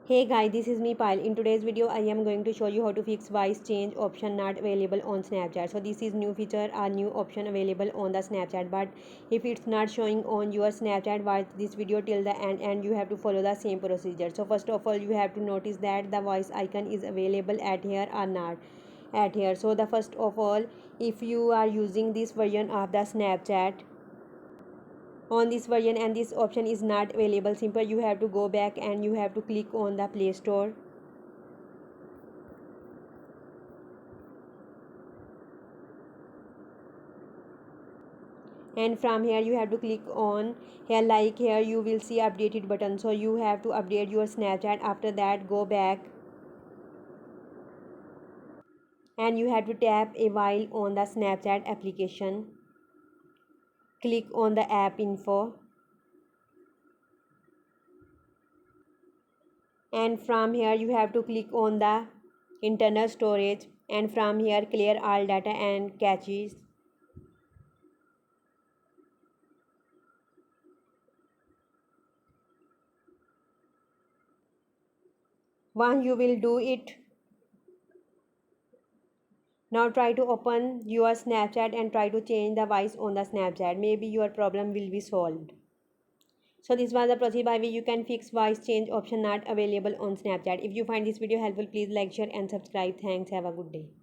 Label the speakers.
Speaker 1: Hey guys, this is me Pile. In today's video, I am going to show you how to fix voice change option not available on Snapchat. So this is new feature, a new option available on the Snapchat. But if it's not showing on your Snapchat, watch this video till the end and you have to follow the same procedure. So first of all, you have to notice that the voice icon is available at here or not at here. So the first of all, if you are using this version of the Snapchat, on this version and this option is not available, simple you have to go back and you have to click on the Play Store. And from here you have to click on here, like here you will see updated button, so you have to update your Snapchat. After that, go back and you have to tap a while on the Snapchat application, click on the app info, and from here you have to click on the internal storage, and from here clear all data and caches. Once you will do it, now try to open your Snapchat and try to change the voice on the Snapchat. Maybe your problem will be solved. So this was the process by which you can fix voice change option not available on Snapchat. If you find this video helpful, please like, share and subscribe. Thanks. Have a good day.